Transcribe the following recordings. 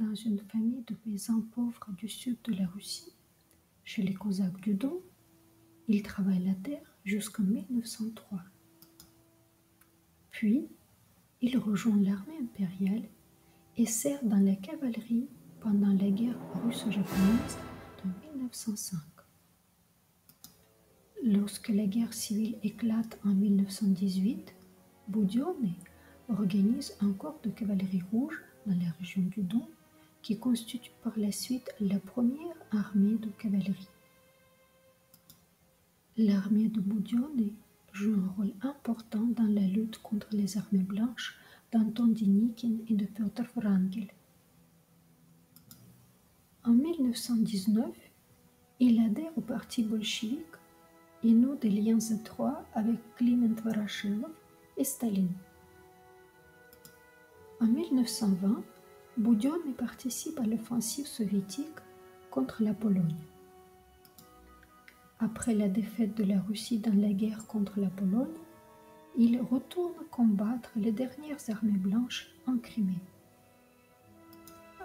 dans une famille de paysans pauvres du sud de la Russie, chez les Cosaques du Don. Il travaille la terre jusqu'en 1903. Puis, il rejoint l'armée impériale et sert dans la cavalerie pendant la guerre russo-japonaise de 1905. Lorsque la guerre civile éclate en 1918, Boudione organise un corps de cavalerie rouge dans la région du Don qui constitue par la suite la première armée de cavalerie. L'armée de Boudione joue un rôle important dans la lutte contre les armées blanches d'Anton Dénikin et de Piotr Wrangel. En 1919, il adhère au parti bolchevique et noue des liens étroits avec Kliment Voroshilov et Staline. En 1920, Boudione participe à l'offensive soviétique contre la Pologne. Après la défaite de la Russie dans la guerre contre la Pologne, il retourne combattre les dernières armées blanches en Crimée.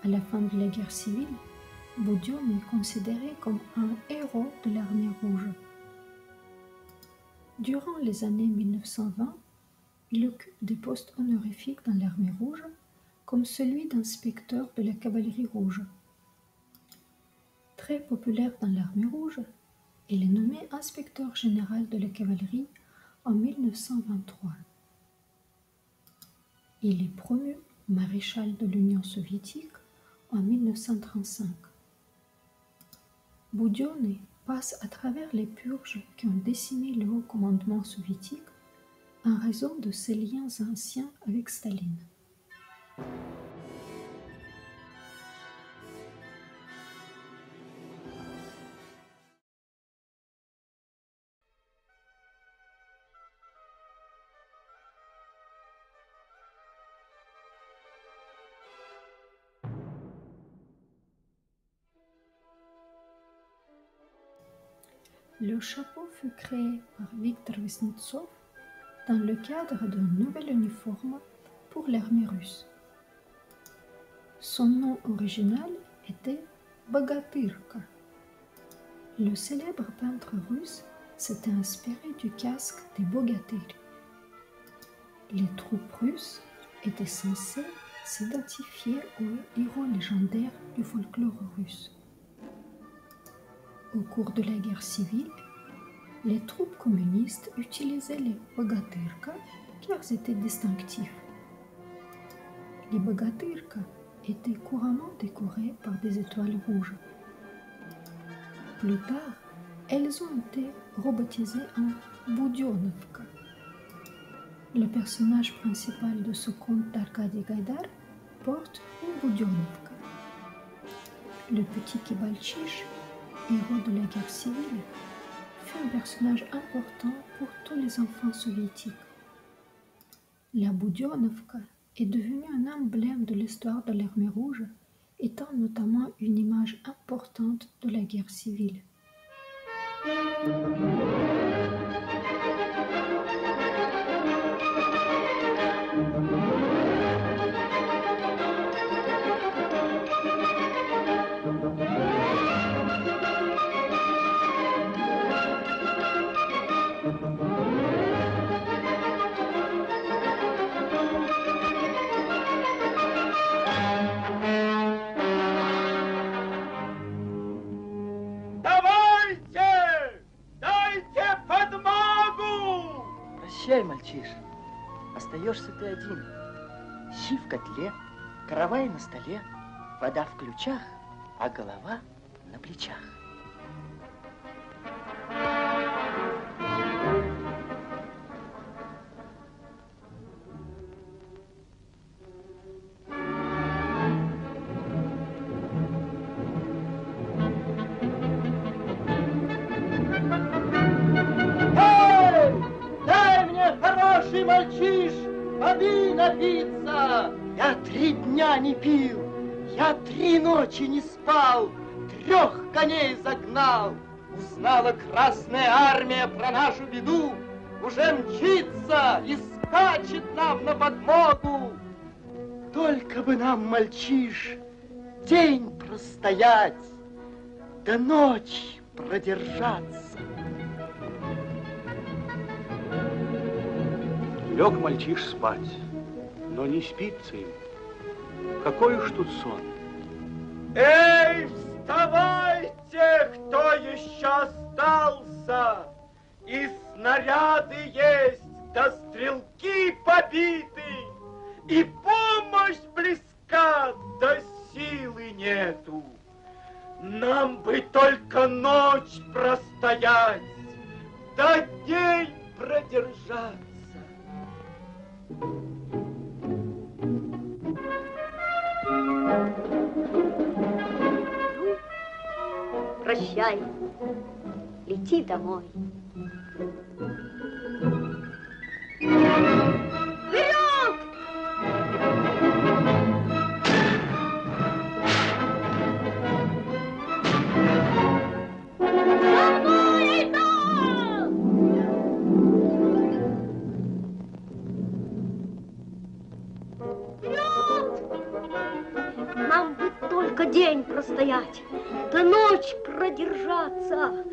À la fin de la guerre civile, Boudione est considéré comme un héros de l'armée rouge. Durant les années 1920, il occupe des postes honorifiques dans l'armée rouge, comme celui d'inspecteur de la cavalerie rouge. Très populaire dans l'armée rouge, il est nommé inspecteur général de la cavalerie en 1923. Il est promu maréchal de l'Union soviétique en 1935. Boudione passe à travers les purges qui ont décimé le haut commandement soviétique en raison de ses liens anciens avec Staline. Le chapeau fut créé par Viktor Vesnetsov dans le cadre d'un nouvel uniforme pour l'armée russe. Son nom original était Bogatyrka. Le célèbre peintre russe s'était inspiré du casque des bogatyrs. Les troupes russes étaient censées s'identifier aux héros légendaires du folklore russe. Au cours de la guerre civile, les troupes communistes utilisaient les bogatyrka car c'était distinctif. Les bogatyrka étaient couramment décorées par des étoiles rouges. Plus tard, elles ont été rebaptisées en Boudionovka. Le personnage principal de ce conte d'Arkady Gaïdar porte une Boudionovka. Le petit Kibalchich, héros de la guerre civile, fut un personnage important pour tous les enfants soviétiques. La Boudionovka est devenue un emblème de l'histoire de l'armée rouge, étant notamment une image importante de la guerre civile. Прощай, мальчиш, остаешься ты один. Щи в котле, каравай на столе, вода в ключах, а голова на плечах. Мальчиш, воды напиться! Я 3 дня не пил, я 3 ночи не спал, 3 коней загнал. Узнала Красная Армия про нашу беду, уже мчится и скачет нам на подмогу. Только бы нам, мальчиш, день простоять, до ночи продержаться. Лег мальчиш спать, но не спится ему. Какой уж тут сон. Эй, вставайте, кто еще остался! И снаряды есть, да стрелки побиты, и помощь близка, да силы нету. Нам бы только ночь простоять, да день продержаться. Прощай, лети домой. Вперед! Домой иду! Вперед! Нам бы только день простоять, да ночь продержаться.